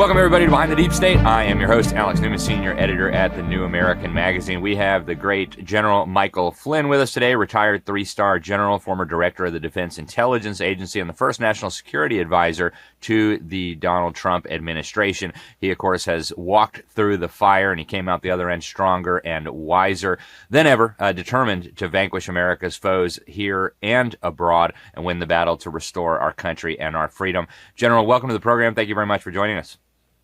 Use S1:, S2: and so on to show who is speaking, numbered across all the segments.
S1: Welcome, everybody, to Behind the Deep State. I am your host, Alex Newman, senior editor at the New American Magazine. We have the great General Michael Flynn with us today, retired three-star general, former director of the Defense Intelligence Agency, and the first national security advisor to the Donald Trump administration. He, of course, has walked through the fire, and he came out the other end stronger and wiser than ever, determined to vanquish America's foes here and abroad and win the battle to restore our country and our freedom. General, welcome to the program. Thank you very much for joining us.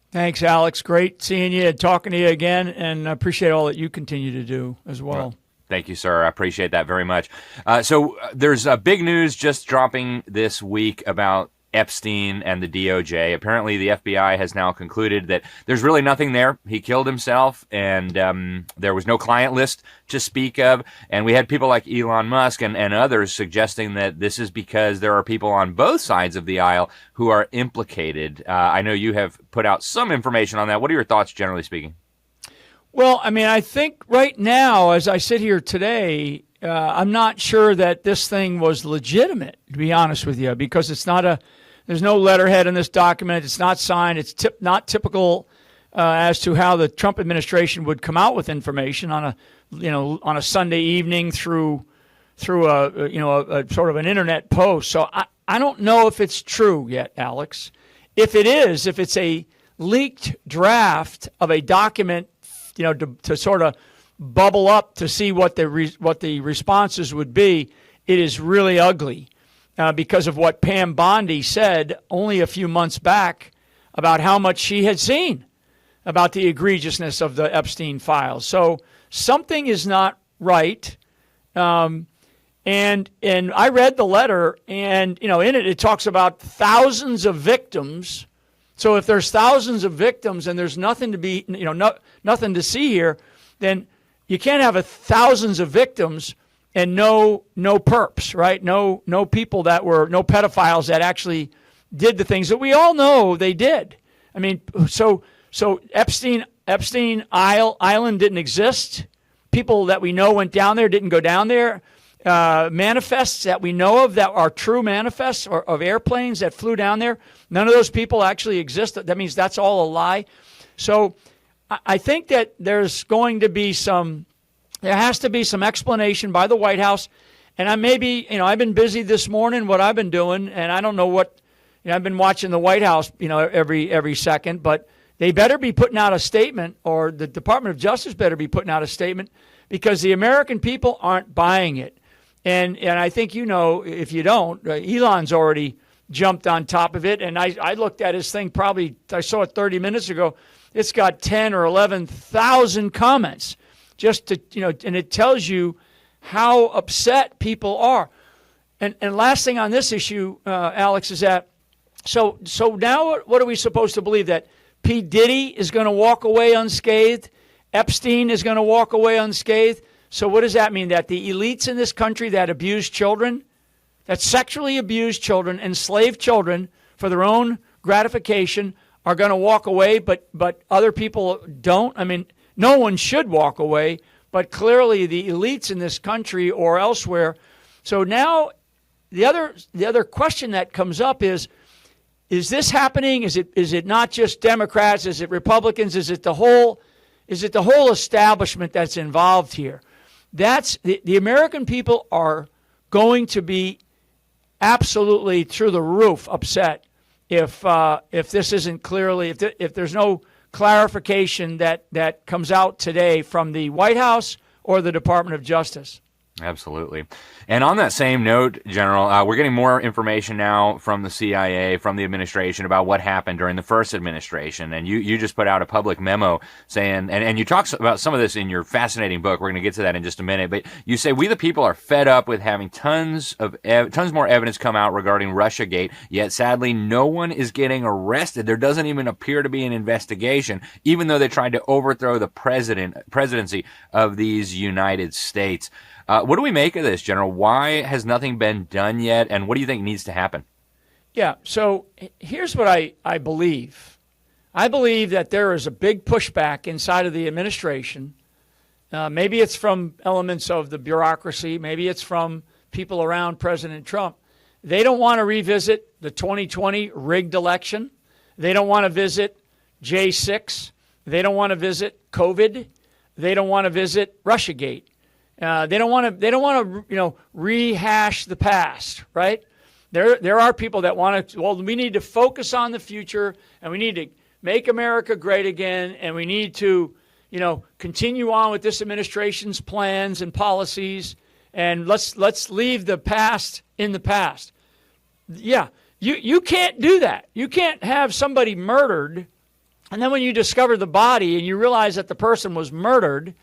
S2: Thanks, Alex. Great seeing you and talking to you again, and I appreciate all that you continue to do as well.
S1: Thank you, sir. I appreciate that very much. So there's big news just dropping this week about Epstein and the DOJ. Apparently, the FBI has now concluded that there's really nothing there. He killed himself, and there was no client list to speak of. And we had people like Elon Musk and others suggesting that this is because there are people on both sides of the aisle who are implicated. I know you have put out some information on that. What are your thoughts, generally speaking?
S2: Well, I mean, I think right now, as I sit here today, I'm not sure that this thing was legitimate, to be honest with you, because there's no letterhead in this document. It's not signed. It's not typical as to how the Trump administration would come out with information on a Sunday evening through a sort of an internet post. So I don't know if it's true yet, Alex. If it's a leaked draft of a document, to sort of bubble up to see what the responses would be, it is really ugly because of what Pam Bondi said only a few months back about how much she had seen about the egregiousness of the Epstein files. So something is not right. And I read the letter, and in it talks about thousands of victims. So if there's thousands of victims and there's nothing to be, nothing to see here, then you can't have thousands of victims and no perps, right? No people no pedophiles that actually did the things that we all know they did. I mean, so Epstein Island didn't exist. People that we know went down there didn't go down there. Manifests that we know of that are true manifests or of airplanes that flew down there, none of those people actually exist. That means that's all a lie. So I think that there has to be some explanation by the White House. And I've been busy this morning, what I've been doing, and I don't know what, I've been watching the White House, every second, but they better be putting out a statement, or the Department of Justice better be putting out a statement, because the American people aren't buying it. And I think, if you don't, Elon's already jumped on top of it. And I looked at his thing I saw it 30 minutes ago. It's got 10 or 11,000 comments just to, and it tells you how upset people are. And last thing on this issue, Alex, is that, so now what are we supposed to believe? That P. Diddy is going to walk away unscathed? Epstein is going to walk away unscathed? So what does that mean? That the elites in this country that abuse children, that sexually abuse children, enslave children for their own gratification are going to walk away, but other people don't? I mean, no one should walk away, but clearly the elites in this country or elsewhere. So now the other question that comes up is this happening? Is it not just Democrats? Is it Republicans? Is it the whole establishment that's involved here? That's the American people are going to be absolutely through the roof upset if this isn't clearly, if there's no clarification that comes out today from the White House or the Department of Justice.
S1: Absolutely. And on that same note, General, we're getting more information now from the CIA, from the administration about what happened during the first administration. And you just put out a public memo saying, and you talk about some of this in your fascinating book. We're going to get to that in just a minute. But you say, we the people are fed up with having tons more evidence come out regarding Russiagate, yet sadly no one is getting arrested. There doesn't even appear to be an investigation, even though they tried to overthrow the presidency of these United States. What do we make of this, General? Why has nothing been done yet, and what do you think needs to happen?
S2: Yeah, so here's what I believe. I believe that there is a big pushback inside of the administration. Maybe it's from elements of the bureaucracy. Maybe it's from people around President Trump. They don't want to revisit the 2020 rigged election. They don't want to J6. They don't want to visit COVID. They don't want to visit Russiagate. They don't want to rehash the past, right? There are people that want to, we need to focus on the future, and we need to make America great again, and we need to, continue on with this administration's plans and policies, and let's leave the past in the past. Yeah, you can't do that. You can't have somebody murdered, and then when you discover the body and you realize that the person was murdered,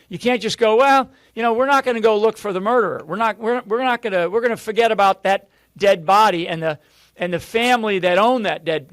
S2: you can't just go, we're not going to go look for the murderer. We're going to forget about that dead body and the family that owned that dead,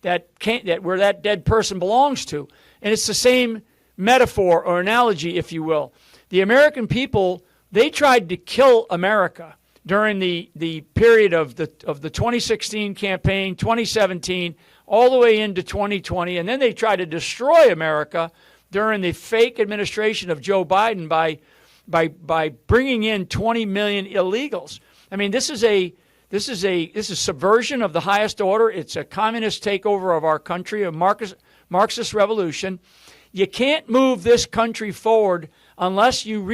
S2: that where that dead person belongs to. And it's the same metaphor or analogy, if you will. The American people, they tried to kill America during the period of the 2016 campaign, 2017, all the way into 2020, and then they tried to destroy America during the fake administration of Joe Biden by bringing in 20 million illegals. I mean, this is subversion of the highest order. It's a communist takeover of our country, a Marxist revolution. You can't move this country forward unless you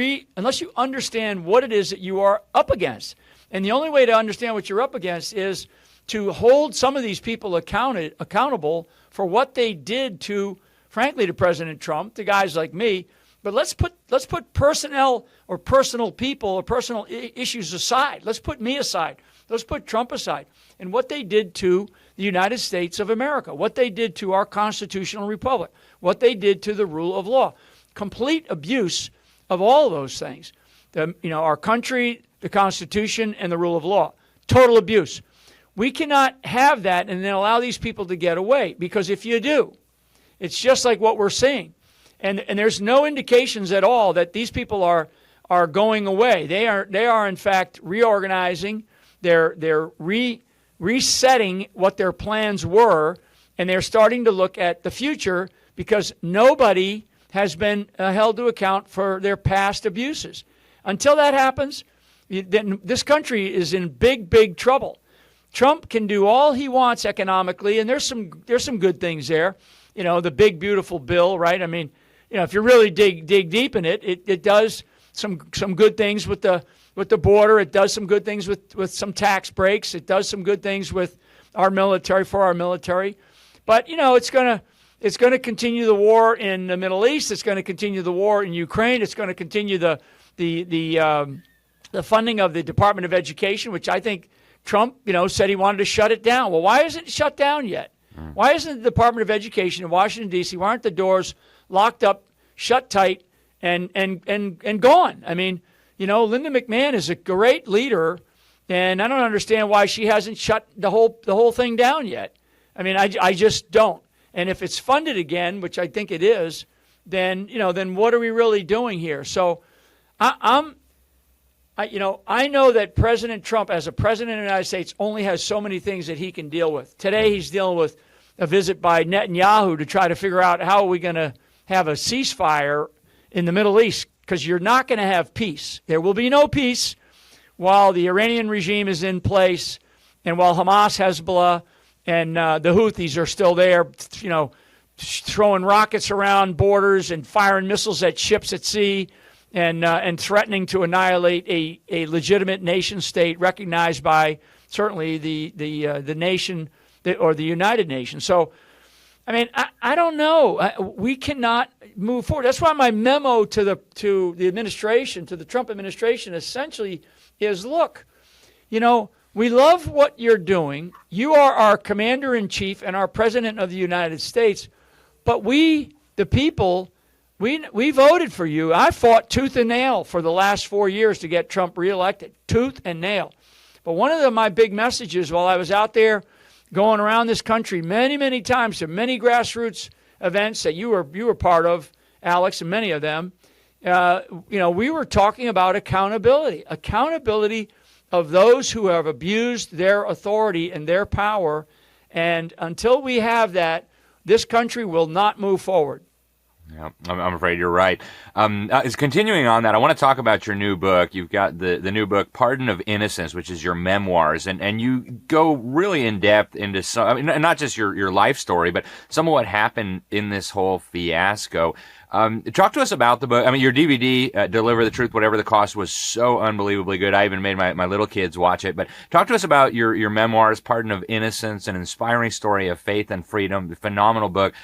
S2: understand what it is that you are up against. And the only way to understand what you're up against is to hold some of these people accountable for what they did to, frankly, to President Trump, to guys like me. But let's put personnel or personal people or personal issues aside. Let's put me aside. Let's put Trump aside. And what they did to the United States of America, what they did to our constitutional republic, what they did to the rule of law. Complete abuse of all of those things. Our country, the Constitution, and the rule of law. Total abuse. We cannot have that and then allow these people to get away, because if you do, it's just like what we're seeing. And there's no indications at all that these people are going away. They are in fact reorganizing. They're resetting what their plans were, and they're starting to look at the future, because nobody has been held to account for their past abuses. Until that happens, then this country is in big, big trouble. Trump can do all he wants economically, and there's some good things there. The big, beautiful bill, right? I mean, if you really dig deep in it, it does some good things with the border. It does some good things with some tax breaks. It does some good things with our military, for our military. But it's going to continue the war in the Middle East. It's going to continue the war in Ukraine. It's going to continue the funding of the Department of Education, which I think Trump, said he wanted to shut it down. Well, why isn't it shut down yet? Why isn't the Department of Education in Washington, D.C., why aren't the doors locked up, shut tight, and gone? I mean, Linda McMahon is a great leader, and I don't understand why she hasn't shut the whole thing down yet. I mean, I just don't. And if it's funded again, which I think it is, then what are we really doing here? So I know that President Trump, as a president of the United States, only has so many things that he can deal with. Today, he's dealing with a visit by Netanyahu to try to figure out how are we going to have a ceasefire in the Middle East, because you're not going to have peace. There will be no peace while the Iranian regime is in place, and while Hamas, Hezbollah, and the Houthis are still there, throwing rockets around borders and firing missiles at ships at sea, and threatening to annihilate a legitimate nation state recognized by certainly the nation or the United Nations. So, I mean, I don't know. We cannot move forward. That's why my memo to the administration, to the Trump administration, essentially is: look, we love what you're doing. You are our commander-in-chief and our president of the United States, but we, the people, we voted for you. I fought tooth and nail for the last 4 years to get Trump reelected, tooth and nail. But one of my big messages while I was out there going around this country many, many times to many grassroots events that you were part of, Alex, and many of them, we were talking about accountability of those who have abused their authority and their power. And until we have that, this country will not move forward.
S1: Yeah, I'm afraid you're right. Is continuing on that, I want to talk about your new book. You've got the new book, Pardon of Innocence, which is your memoirs, and you go really in depth into some, I mean, not just your life story, but some of what happened in this whole fiasco. Talk to us about the book. I mean, your DVD, Deliver the Truth, Whatever the Cost, was so unbelievably good. I even made my little kids watch it. But talk to us about your memoirs, Pardon of Innocence, an inspiring story of faith and freedom. Phenomenal book.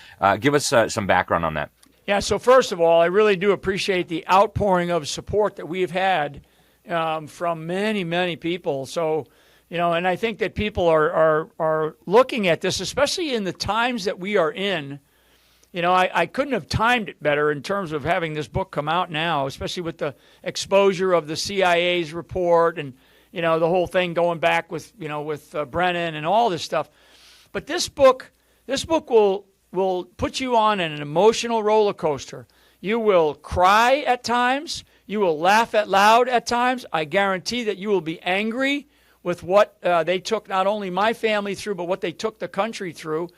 S1: Give us some background on that.
S2: Yeah, so first of all, I really do appreciate the outpouring of support that we've had from many, many people. So, and I think that people are looking at this, especially in the times that we are in. I couldn't have timed it better in terms of having this book come out now, especially with the exposure of the CIA's report and, the whole thing going back with Brennan and all this stuff. But this book will put you on an emotional roller coaster. You will cry at times. You will laugh out loud at times. I guarantee that you will be angry with what they took not only my family through, but what they took the country through.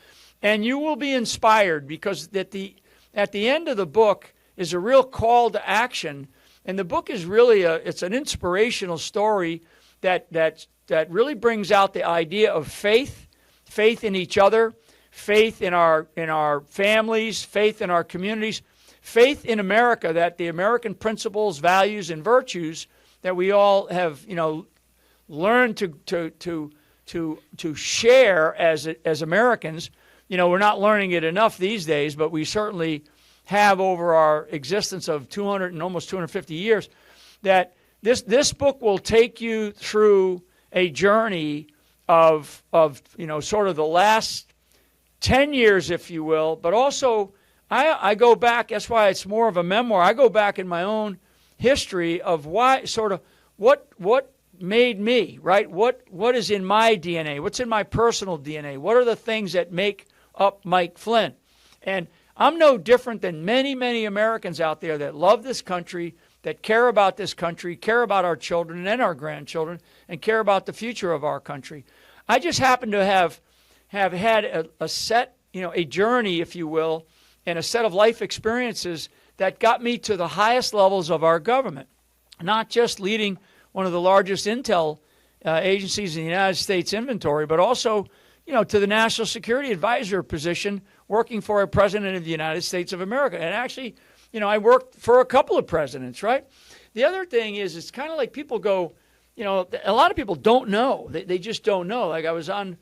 S2: And you will be inspired because at the end of the book is a real call to action. And the book is really it's an inspirational story that really brings out the idea of faith in each other, faith in our families, faith in our communities, faith in America, that the American principles, values, and virtues that we all have, learned to share as Americans. We're not learning it enough these days, but we certainly have over our existence of 200 and almost 250 years. That this book will take you through a journey of sort of the last 10 years, if you will, but also I go back, that's why it's more of a memoir. I go back in my own history of why, sort of what made me, right? What is in my DNA? What's in my personal DNA? What are the things that make up Mike Flynn? And I'm no different than many, many Americans out there that love this country, that care about this country, care about our children and our grandchildren, and care about the future of our country. I just happen to have had a set, a journey, if you will, and a set of life experiences that got me to the highest levels of our government, not just leading one of the largest intel agencies in the United States inventory, but also, to the National Security Advisor position, working for a president of the United States of America. And actually, I worked for a couple of presidents, right? The other thing is, it's kind of like people go, a lot of people don't know. They just don't know. Like I was on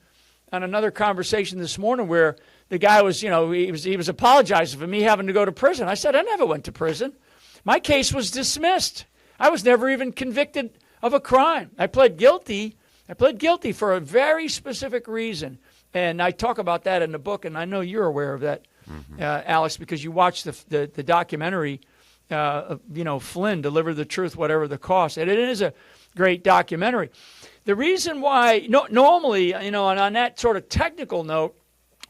S2: another conversation this morning where the guy was, he was apologizing for me having to go to prison. I said, I never went to prison. My case was dismissed. I was never even convicted of a crime. I pled guilty for a very specific reason. And I talk about that in the book, and I know you're aware of that, Alex, because you watched the documentary, Flynn, Deliver the Truth, Whatever the Cost. And it is a great documentary. The reason why, normally, and on that sort of technical note,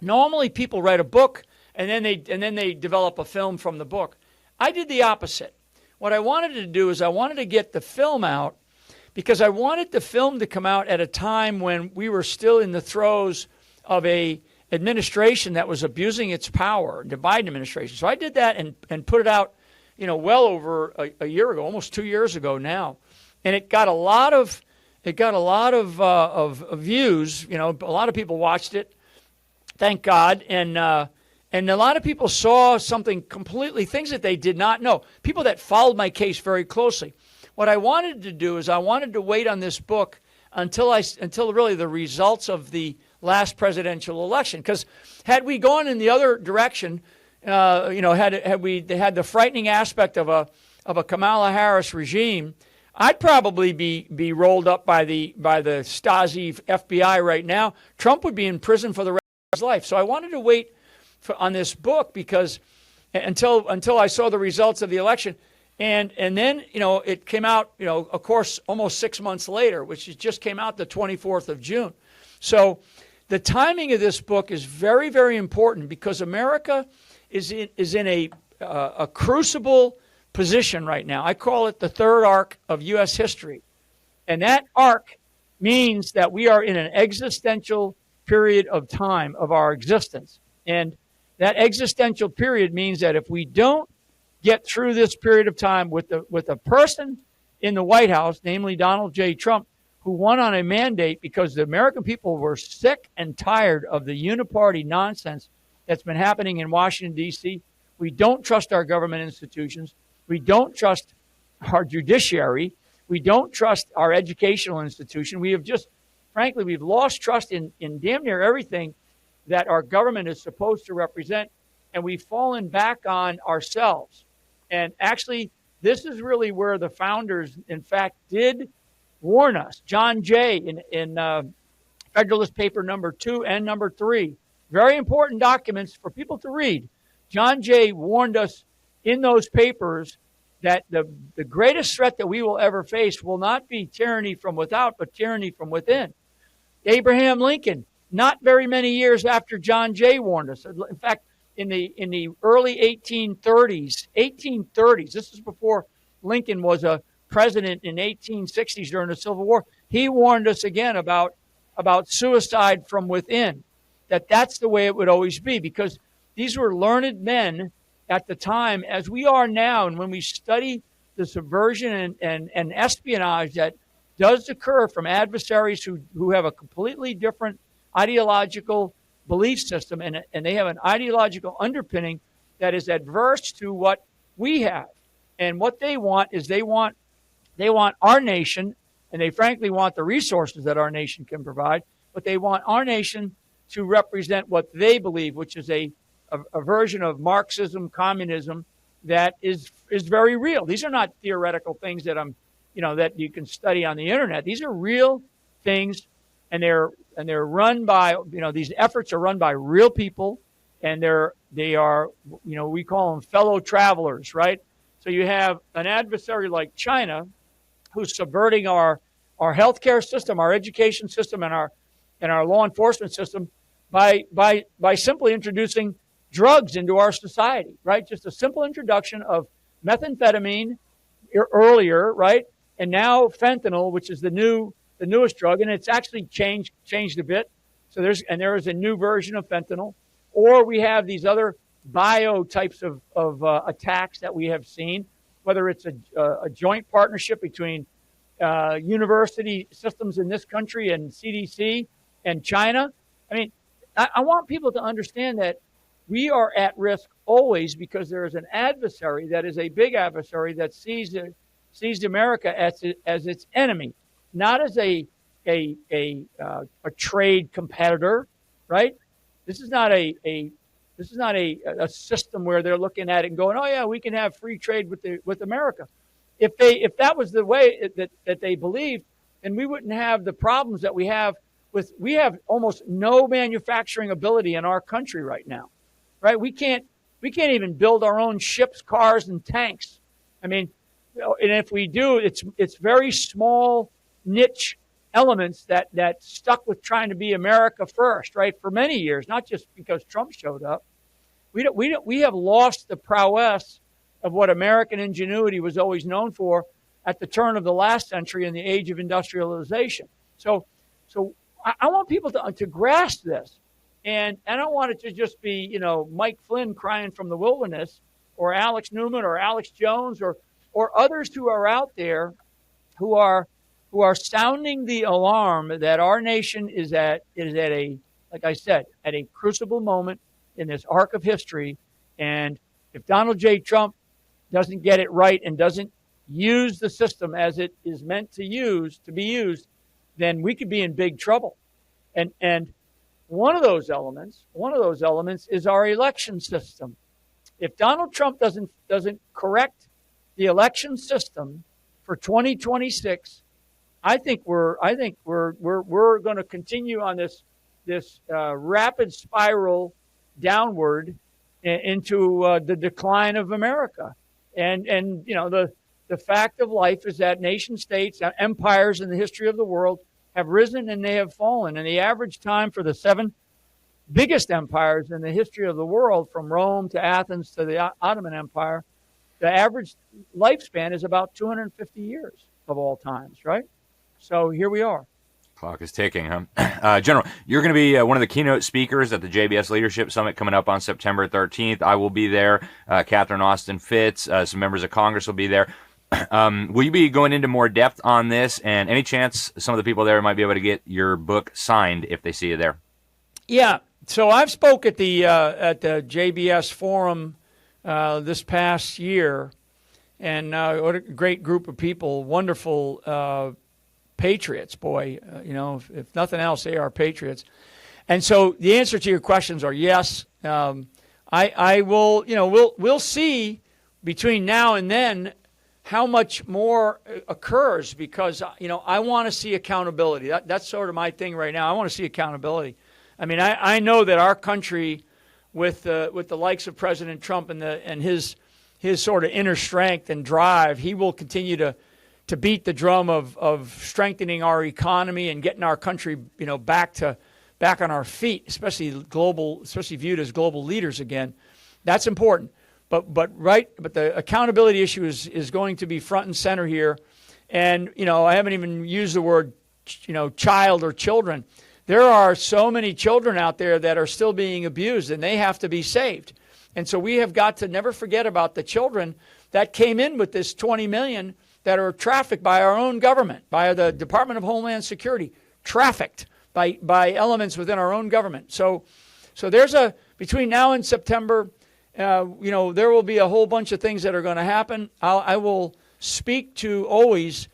S2: normally people write a book and then they develop a film from the book. I did the opposite. What I wanted to do is I wanted to get the film out because I wanted the film to come out at a time when we were still in the throes of a administration that was abusing its power, the Biden administration. So I did that and put it out, well over a year ago, almost 2 years ago now, and it got a lot of views. A lot of people watched it, thank God, and a lot of people saw things that they did not know. People that followed my case very closely. What I wanted to do is I wanted to wait on this book until really the results of the last presidential election. Because had we gone in the other direction, had we had the frightening aspect of a Kamala Harris regime, I'd probably be rolled up by the Stasi FBI right now. Trump would be in prison for the rest of his life. So I wanted to wait on this book because until I saw the results of the election. And then, it came out, of course, almost 6 months later, which just came out the 24th of June. So the timing of this book is very, very important because America is in a crucible position right now. I call it the third arc of U.S. history. And that arc means that we are in an existential period of time of our existence. And, That existential period means that if we don't get through this period of time with a person in the White House, namely Donald J. Trump, who won on a mandate because the American people were sick and tired of the uniparty nonsense that's been happening in Washington, D.C. We don't trust our government institutions. We don't trust our judiciary. We don't trust our educational institution. We have just, frankly, we've lost trust in damn near everything that our government is supposed to represent, and we've fallen back on ourselves. And actually, this is really where the founders, in fact, did warn us. John Jay in Federalist Paper number 2 and number 3, very important documents for people to read. John Jay warned us in those papers that the greatest threat that we will ever face will not be tyranny from without, but tyranny from within. Abraham Lincoln, not very many years after John Jay warned us. In fact, in the early 1830s, this is before Lincoln was a president in 1860s during the Civil War, he warned us again about suicide from within, that's the way it would always be, because these were learned men at the time, as we are now. And when we study the subversion and espionage that does occur from adversaries who have a completely different ideological belief system, and they have an ideological underpinning that is adverse to what we have. And what they want is they want our nation, and they frankly want the resources that our nation can provide, but they want our nation to represent what they believe, which is a version of Marxism, communism that is very real. These are not theoretical things that that you can study on the internet. These are real things, and they're run by, these efforts are run by real people, and they are we call them fellow travelers, right? So you have an adversary like China who's subverting our healthcare system, our education system, and our law enforcement system by simply introducing drugs into our society, right? Just a simple introduction of methamphetamine earlier, right? And now fentanyl, which is the newest drug, and it's actually changed a bit. So there is a new version of fentanyl. Or we have these other bio types of attacks that we have seen, whether it's a joint partnership between university systems in this country and CDC and China. I mean, I want people to understand that we are at risk always because there is an adversary that is a big adversary that sees America as its enemy, not as a trade competitor, right? This is not a system where they're looking at it and going, oh yeah, we can have free trade with America. If that was the way that they believed, then we wouldn't have the problems that we have. We have almost no manufacturing ability in our country right now, right? We can't even build our own ships, cars, and tanks. I mean, and if we do, it's very small niche elements that stuck with trying to be America first, right? For many years, not just because Trump showed up. We have lost the prowess of what American ingenuity was always known for at the turn of the last century in the age of industrialization. So I want people to grasp this, and I don't want it to just be Mike Flynn crying from the wilderness, or Alex Newman, or Alex Jones, or others who are out there who are sounding the alarm that our nation is at a, like I said, at a crucible moment in this arc of history. And if Donald J. Trump doesn't get it right and doesn't use the system as it is meant to be used, then we could be in big trouble. And one of those elements is our election system. If Donald Trump doesn't correct the election system for 2026, I think we're going to continue on this rapid spiral downward into the decline of America. And the fact of life is that nation states, empires in the history of the world have risen and they have fallen. And the average time for the 7 biggest empires in the history of the world, from Rome to Athens to the Ottoman Empire, the average lifespan is about 250 years of all times, right? So here we are.
S1: Clock is ticking, huh? General, you're going to be one of the keynote speakers at the JBS Leadership Summit coming up on September 13th. I will be there. Catherine Austin Fitts, some members of Congress will be there. Will you be going into more depth on this? And any chance some of the people there might be able to get your book signed if they see you there?
S2: Yeah. So I've spoke at the JBS Forum this past year, and what a great group of people, wonderful patriots, boy. If nothing else, they are patriots. And so the answer to your questions are yes. I will, we'll see between now and then how much more occurs, because, I want to see accountability. That's sort of my thing right now. I want to see accountability. I mean, I know that our country, with the likes of President Trump and his sort of inner strength and drive, he will continue to beat the drum of strengthening our economy and getting our country, back on our feet, especially viewed as global leaders again. That's important. But the accountability issue is going to be front and center here. And, I haven't even used the word, child or children. There are so many children out there that are still being abused, and they have to be saved. And so we have got to never forget about the children that came in with this 20 million that are trafficked by our own government, by the Department of Homeland Security, trafficked by elements within our own government. So there's between now and September, there will be a whole bunch of things that are going to happen. I will speak to always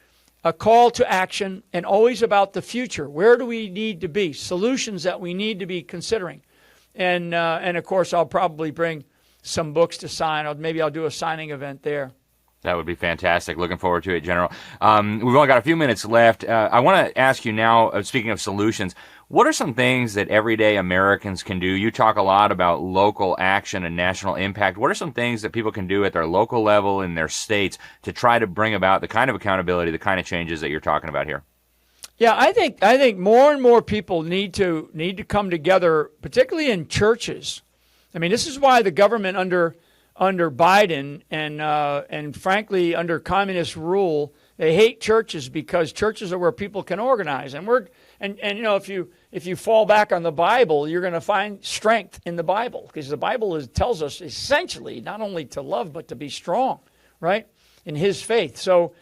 S2: a call to action, and always about the future. Where do we need to be? Solutions that we need to be considering. And of course, I'll probably bring some books to sign. Maybe I'll do a signing event there.
S1: That would be fantastic. Looking forward to it, General. We've only got a few minutes left. I want to ask you now, speaking of solutions, what are some things that everyday Americans can do? You talk a lot about local action and national impact. What are some things that people can do at their local level in their states to try to bring about the kind of accountability, the kind of changes that you're talking about here?
S2: Yeah, I think more and more people need to come together, particularly in churches. I mean, this is why the government under Biden and frankly under communist rule, they hate churches, because churches are where people can organize. And if you fall back on the Bible, you're going to find strength in the Bible, because the Bible tells us essentially not only to love but to be strong, right, in His faith. So,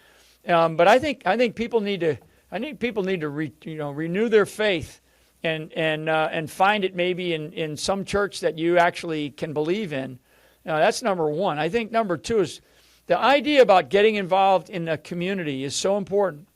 S2: but I think people need to renew their faith and find it maybe in some church that you actually can believe in. That's number one. I think number two is the idea about getting involved in a community is so important.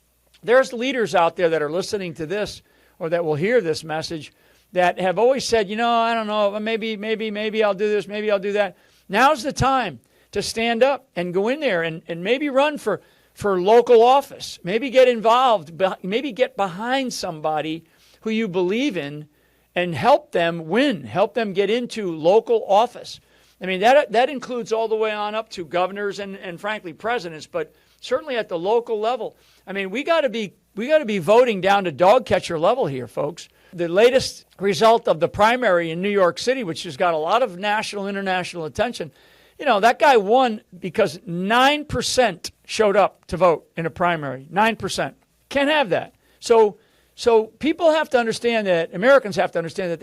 S2: There's leaders out there that are listening to this or that will hear this message that have always said, I don't know, maybe I'll do this, maybe I'll do that. Now's the time to stand up and go in there and maybe run for local office. Maybe get involved, maybe get behind somebody who you believe in and help them win, help them get into local office. I mean, that includes all the way on up to governors and frankly presidents, but certainly at the local level. I mean, we got to be voting down to dog catcher level here, folks. The latest result of the primary in New York City, which has got a lot of national, international attention, that guy won because 9% showed up to vote in a primary. 9%. Can't have that. So people have to understand that, Americans have to understand that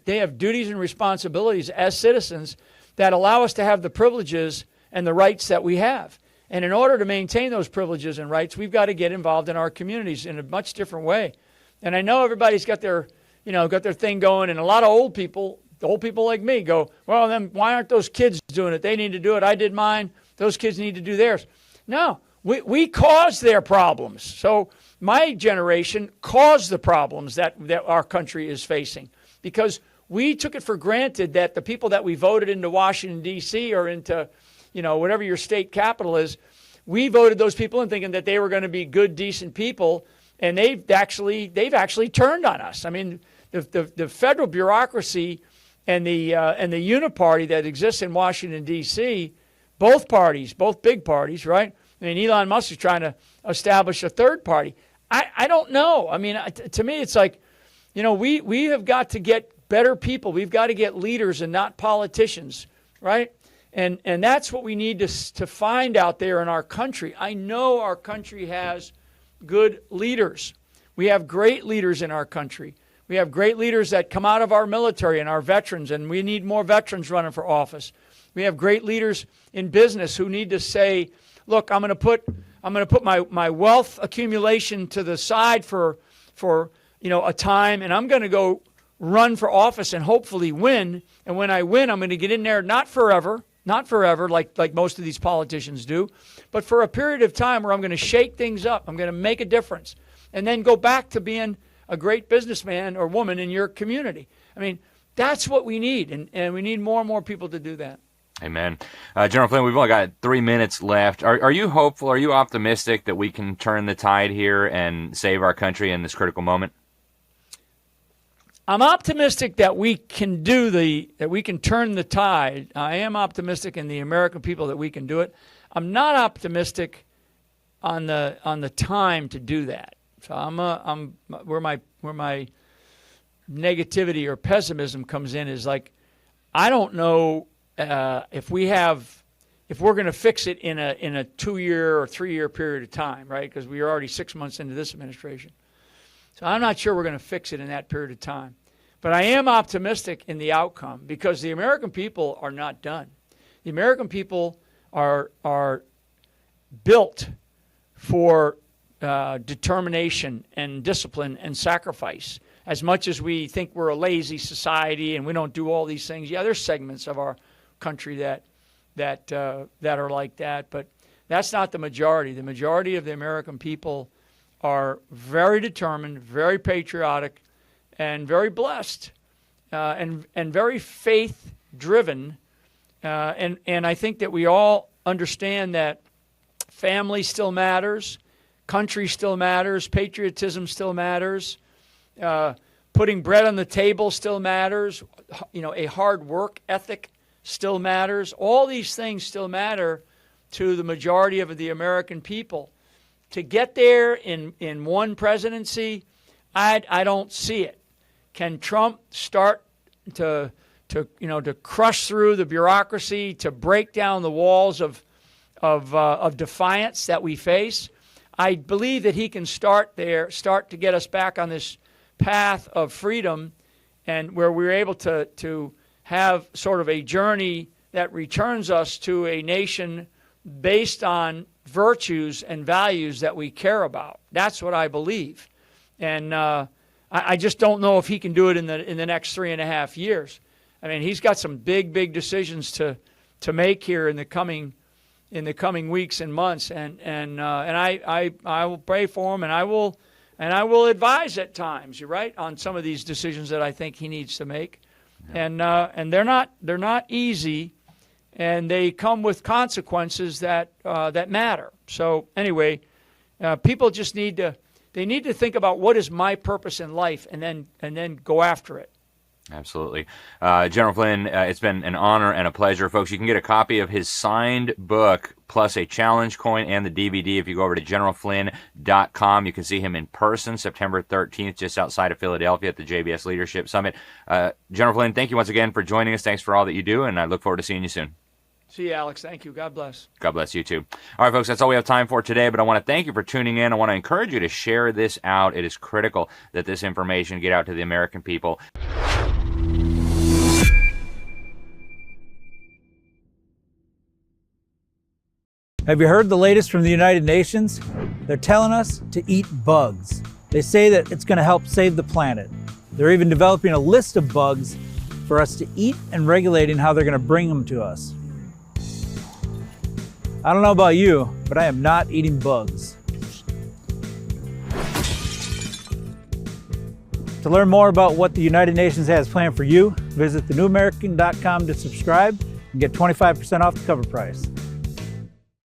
S2: they have duties and responsibilities as citizens that allow us to have the privileges and the rights that we have. And in order to maintain those privileges and rights, we've got to get involved in our communities in a much different way. And I know everybody's got their thing going, and a lot of old people like me go, well, then why aren't those kids doing it? They need to do it. I did mine. Those kids need to do theirs. No, we caused their problems. So my generation caused the problems that our country is facing, because we took it for granted that the people that we voted into Washington, D.C. or into, whatever your state capital is, we voted those people in thinking that they were going to be good, decent people, and they've actually turned on us. I mean, the federal bureaucracy and the uniparty that exists in Washington, D.C., both big parties, right? I mean, Elon Musk is trying to establish a third party. I don't know. I mean, to me, it's like, we have got to get better people. We've got to get leaders and not politicians, right? And that's what we need to find out there in our country. I know our country has good leaders. We have great leaders in our country. We have great leaders that come out of our military and our veterans, and we need more veterans running for office. We have great leaders in business who need to say, look, I'm going to put my wealth accumulation to the side for a time, and I'm going to go run for office and hopefully win. And when I win, I'm going to get in there not forever like most of these politicians do, but for a period of time where I'm going to shake things up. I'm going to make a difference and then go back to being a great businessman or woman in your community. I mean, that's what we need, and we need more and more people to do that.
S1: Amen. General Flynn, we've only got 3 minutes left. Are you hopeful? Are you optimistic that we can turn the tide here and save our country in this critical moment?
S2: I'm optimistic that we can turn the tide. I am optimistic in the American people that we can do it. I'm not optimistic on the time to do that. So I'm where my negativity or pessimism comes in is like, I don't know if we're going to fix it in a 2-year or 3-year period of time, right? Because we are already 6 months into this administration. So I'm not sure we're going to fix it in that period of time. But I am optimistic in the outcome because the American people are not done. The American people are built for determination and discipline and sacrifice. As much as we think we're a lazy society and we don't do all these things, yeah, there's segments of our country that are like that, but that's not the majority. The majority of the American people are very determined, very patriotic, and very blessed, and very faith-driven. And I think that we all understand that family still matters, country still matters, patriotism still matters, putting bread on the table still matters, a hard work ethic still matters. All these things still matter to the majority of the American people. To get there in one presidency, I don't see it. Can Trump start to crush through the bureaucracy, to break down the walls of defiance that we face? I believe that he can start to get us back on this path of freedom, and where we're able to have sort of a journey that returns us to a nation based on virtues and values that we care about. That's what I believe. And I just don't know if he can do it in the next 3.5 years. I mean, he's got some big decisions to make here in the coming weeks and months, and I will pray for him, and I will advise at times. You're right, on some of these decisions that I think he needs to make, and they're not easy, and they come with consequences that matter. So anyway, people just need to think about what is my purpose in life, and then go after it.
S1: Absolutely. General Flynn, it's been an honor and a pleasure. Folks, you can get a copy of his signed book plus a challenge coin and the DVD if you go over to generalflynn.com. You can see him in person September 13th, just outside of Philadelphia at the JBS Leadership Summit. General Flynn, thank you once again for joining us. Thanks for all that you do, and I look forward to seeing you soon.
S2: See you, Alex. Thank you. God bless.
S1: God bless you, too. All right, folks, that's all we have time for today, but I want to thank you for tuning in. I want to encourage you to share this out. It is critical that this information get out to the American people.
S3: Have you heard the latest from the United Nations? They're telling us to eat bugs. They say that it's going to help save the planet. They're even developing a list of bugs for us to eat and regulating how they're going to bring them to us. I don't know about you, but I am not eating bugs. To learn more about what the United Nations has planned for you, visit thenewamerican.com to subscribe and get 25% off the cover price.